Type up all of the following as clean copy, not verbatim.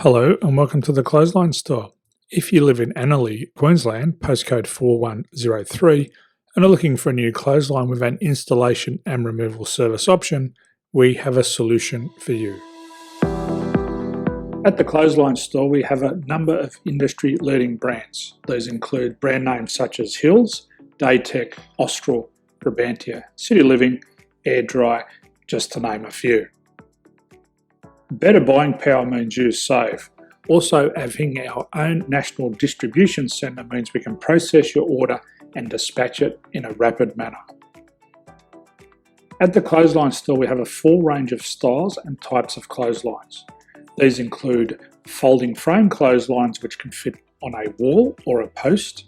Hello and welcome to the Clothesline Store. If you live in Annerley, Queensland, postcode 4103, and are looking for a new clothesline with an installation and removal service option, we have a solution for you. At the Clothesline Store, we have a number of industry-leading brands. These include brand names such as Hills, Daytech, Austral, Brabantia, City Living, Air Dry, just to name a few. Better buying power means you save. Also, having our own national distribution centre means we can process your order and dispatch it in a rapid manner. At the Clothesline Store, we have a full range of styles and types of clotheslines. These include folding frame clotheslines which can fit on a wall or a post,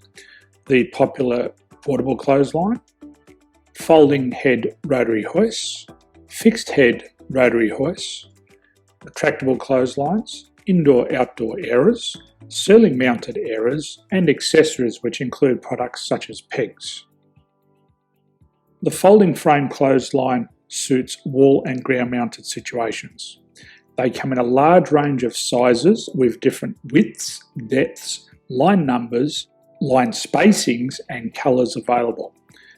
the popular portable clothesline, folding head rotary hoists, fixed head rotary hoists, retractable clotheslines, indoor-outdoor airers, ceiling-mounted airers, and accessories which include products such as pegs. The folding frame clothesline suits wall and ground-mounted situations. They come in a large range of sizes with different widths, depths, line numbers, line spacings, and colours available.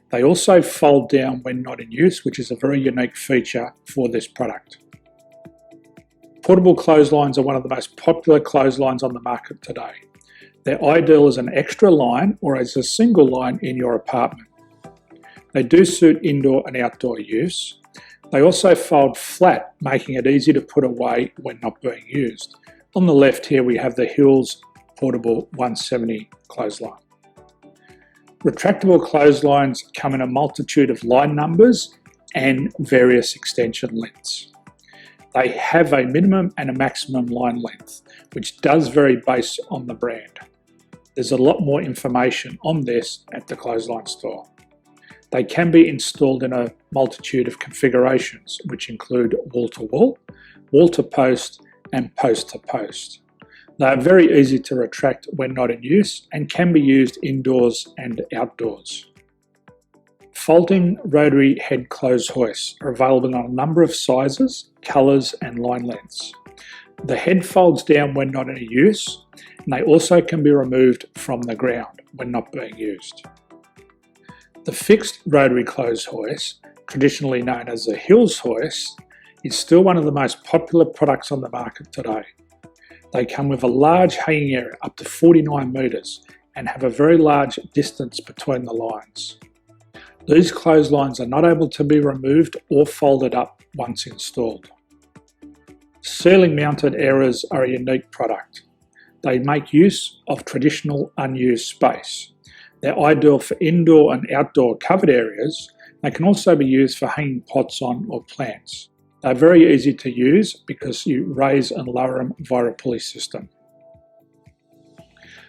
They also fold down when not in use, which is a very unique feature for this product. Portable clotheslines are one of the most popular clotheslines on the market today. They're ideal as an extra line or as a single line in your apartment. They do suit indoor and outdoor use. They also fold flat, making it easy to put away when not being used. On the left here we have the Hills Portable 170 clothesline. Retractable clotheslines come in a multitude of line numbers and various extension lengths. They have a minimum and a maximum line length, which does vary based on the brand. There's a lot more information on this at the Clothesline Store. They can be installed in a multitude of configurations, which include wall-to-wall, wall-to-post, and post-to-post. They are very easy to retract when not in use and can be used indoors and outdoors. Folding rotary head clothes hoists are available in a number of sizes, colours and line lengths. The head folds down when not in use, and they also can be removed from the ground when not being used. The fixed rotary clothes hoist, traditionally known as the Hills hoist, is still one of the most popular products on the market today. They come with a large hanging area up to 49 metres and have a very large distance between the lines. These clotheslines are not able to be removed or folded up once installed. Ceiling mounted airers are a unique product. They make use of traditional unused space. They're ideal for indoor and outdoor covered areas. They can also be used for hanging pots on or plants. They're very easy to use because you raise and lower them via a pulley system.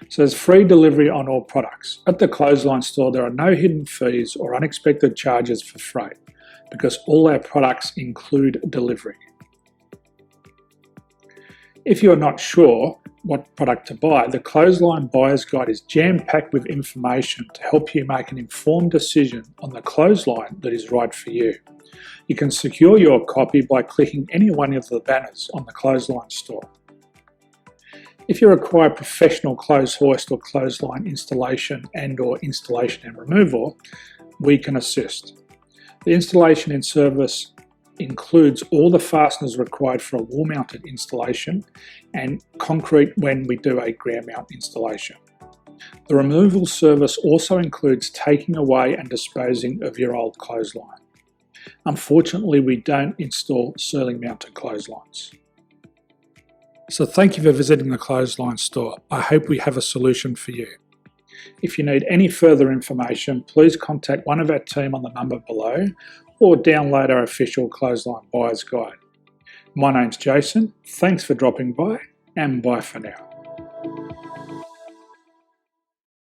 So there's free delivery on all products. At the Clothesline Store, there are no hidden fees or unexpected charges for freight because all our products include delivery. If you're not sure what product to buy, the Clothesline Buyer's Guide is jam-packed with information to help you make an informed decision on the clothesline that is right for you. You can secure your copy by clicking any one of the banners on the Clothesline Store. If you require professional clothes hoist or clothesline installation and/or installation and removal, we can assist. The installation and service includes all the fasteners required for a wall-mounted installation and concrete when we do a ground mount installation. The removal service also includes taking away and disposing of your old clothesline. Unfortunately, we don't install ceiling-mounted clotheslines. So thank you for visiting the Clothesline Store. I hope we have a solution for you. If you need any further information, please contact one of our team on the number below or download our official Clothesline Buyer's Guide. My name's Jason, thanks for dropping by and bye for now.